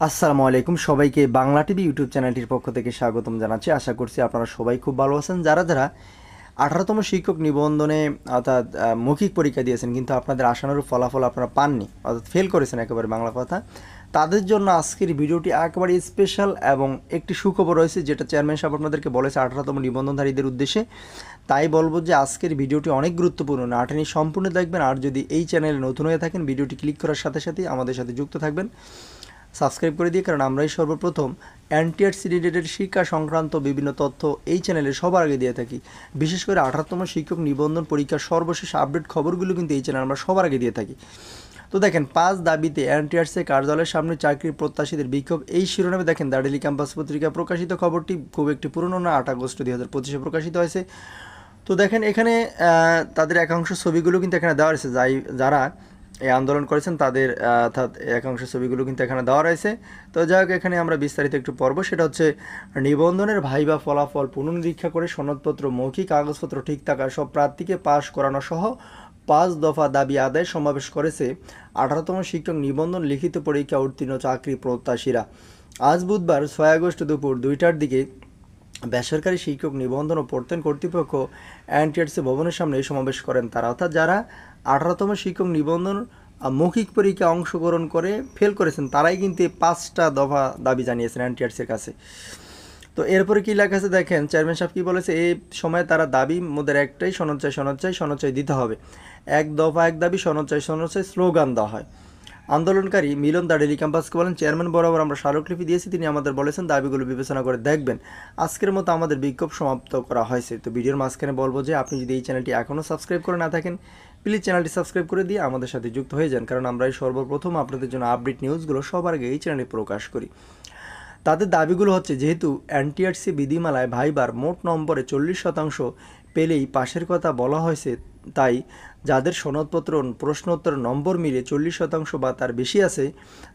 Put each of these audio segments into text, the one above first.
আসসালামু আলাইকুম সবাইকে বাংলা টিভি ইউটিউব চ্যানেলটির পক্ষ থেকে স্বাগতম জানাচ্ছি। আশা করছি আপনারা সবাই খুব ভালো আছেন। যারা যারা 18তম শিক্ষক নিবন্ধনে অর্থাৎ মৌখিক পরীক্ষা দিয়েছেন কিন্তু আপনাদের আশানুরূপ ফলাফল আপনারা পাননি, অর্থাৎ ফেল করেছেন একেবারে বাংলা কথা, তাদের জন্য আজকের ভিডিওটি একেবারে স্পেশাল এবং একটি সুখবর রয়েছে, যেটা চেয়ারম্যান সাহেব আপনাদেরকে বলেছে 18তম নিবন্ধনধারীদের উদ্দেশ্যে। তাই বলবো যে আজকের ভিডিওটি অনেক গুরুত্বপূর্ণ, নাটনি সম্পূর্ণ দেখবেন। আর যদি এই চ্যানেলে নতুন হয়ে থাকেন, ভিডিওটি ক্লিক করার সাথে সাথেই আমাদের সাথে যুক্ত থাকবেন, সাবস্ক্রাইব করে দিয়ে, কারণ আমরাই সর্বপ্রথম এনটিআরসি রিলেটেড শিক্ষা সংক্রান্ত বিভিন্ন তথ্য এই চ্যানেলে সবার আগে দিয়ে থাকি। বিশেষ করে 18তম শিক্ষক নিবন্ধন পরীক্ষার সর্বশেষ আপডেট খবরগুলো কিন্তু এই চ্যানেলে আমরা সবার আগে দিয়ে থাকি। তো দেখেন, 5 দাবিতে এনটিআরসি কার্যালয়ের সামনে চাকরির প্রত্যাশীদের বিক্ষোভ, এই শিরোনামে দেখেন দ্য ডেইলি ক্যাম্পাস পত্রিকা প্রকাশিত খবরটি। খুব একটি পুরনো না, 8 আগস্ট 2025 প্রকাশিত হয়েছে। তো দেখেন এখানে তাদের একাংশ ছবিগুলো কিন্তু এখানে দেওয়া রয়েছে, যারা এই আন্দোলন করেছেন তাদের অর্থাৎ একাংশ ছবিগুলো কিন্তু এখানে দেওয়া রয়েছে। তো যাই হোক, এখানে আমরা বিস্তারিত একটু পড়ব। সেটা হচ্ছে নিবন্ধনের ভাইবা ফলাফল পুনর্নিরীক্ষা করে সনদপত্র মৌখিক কাগজপত্র ঠিক থাকা সব প্রার্থীকে পাশ করানো সহ 5 দফা দাবি আদায় সমাবেশ করেছে 18তম শিক্ষক নিবন্ধন লিখিত পরীক্ষা উত্তীর্ণ চাকরি প্রত্যাশীরা। আজ বুধবার 6 আগস্ট দুপুর 2টার দিকে বেসরকারি শিক্ষক নিবন্ধন ও প্রত্যয়ন কর্তৃপক্ষ এনটিআরসি ভবনের সামনে সমাবেশ করেন তারা, অর্থাৎ যারা 18তম শিক্ষক নিবন্ধন মৌখিক পরীক্ষায় অংশগ্রহণ করে ফেল করেছেন তারাই কিন্তু 5টা দফা দাবি জানিয়েছেন এনটিআরসির কাছে। তো এরপরে কী লেখা আছে দেখেন, চেয়ারম্যান সাহেব কী বলেছে, এই সময় তারা দাবি মোদের একটাই, সনদ চাই দিতে হবে। এক দফা এক দাবি, সনদ চাই স্লোগান দেওয়া হয়। আন্দোলনকারী মিলন দা ডেইলি ক্যাম্পাসকে বলেন, চেয়ারম্যান বরাবর আমরা স্মারকলিপি দিয়েছি, তিনি আমাদের বলেছেন দাবিগুলো বিবেচনা করে দেখবেন। আজকের মতো আমাদের বিক্ষোভ সমাপ্ত করা হয়েছে। তো ভিডিওর মাঝখানে বলবো যে আপনি যদি এই চ্যানেলটি এখনও সাবস্ক্রাইব করে না থাকেন, প্লিজ চ্যানেলটি সাবস্ক্রাইব করে দিয়ে আমাদের সাথে যুক্ত হয়ে যান, কারণ আমরাই সর্বপ্রথম আপনাদের জন্য আপডেট নিউজগুলো সবার আগে এই চ্যানেলে প্রকাশ করি। তাদের দাবিগুলো হচ্ছে, যেহেতু এনটিআরসি বিধিমালায় ভাইবার মোট নম্বরে 40% পেলেই পাশের কথা বলা হয়েছে, তাই যাদের সনদপত্র প্রশ্নোত্তর নম্বর মিলে 40% বা তার বেশি আছে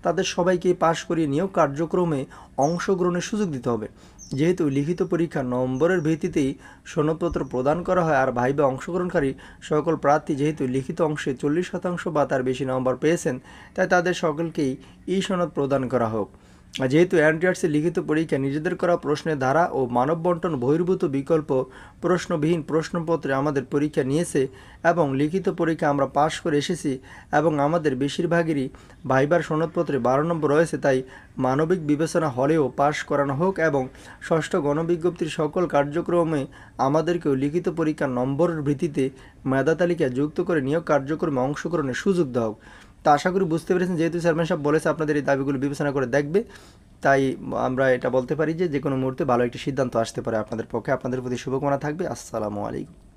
তাদের সবাইকে পাশ করিয়ে নিয়োগ কার্যক্রমে অংশগ্রহণের সুযোগ দিতে হবে। যেহেতু লিখিত পরীক্ষা নম্বরের ভিত্তিতেই সনদপত্র প্রদান করা হয়, আর ভাইবা অংশগ্রহণকারী সকল প্রার্থী যেহেতু লিখিত অংশে 40% বা তার বেশি নম্বর পেয়েছেন, তাই তাদের সকলকেই এই সনদ প্রদান করা হোক। যেহেতু এনটিআরসি লিখিত পরীক্ষা নিজেদের করা প্রশ্নের ধারা ও মানব বন্টন বহির্ভূত বিকল্প প্রশ্নবিহীন প্রশ্নপত্রে আমাদের পরীক্ষা নিয়েছে এবং লিখিত পরীক্ষা আমরা পাশ করে এসেছি এবং আমাদের বেশিরভাগেরই ভাইবার সনদপত্রে 12 নম্বর রয়েছে, তাই মানবিক বিবেচনা হলেও পাশ করানো হোক এবং ষষ্ঠ গণবিজ্ঞপ্তির সকল কার্যক্রমে আমাদেরকেও লিখিত পরীক্ষার নম্বরের ভিত্তিতে মেধা তালিকায় যুক্ত করে নিয়োগ কার্যক্রমে অংশগ্রহণের সুযোগ দেওয়া হোক। তা আশা করি বুঝতে পেরেছেন, যেহেতু চেয়ারম্যান সাহেব বলেছে আপনাদের এই দাবিগুলো বিবেচনা করে দেখবে, তাই আমরা এটা বলতে পারি যে কোনো মুহূর্তে ভালো একটি সিদ্ধান্ত আসতে পারে আপনাদের পক্ষে। আপনাদের প্রতি শুভকামনা থাকবে। আসসালামু আলাইকুম।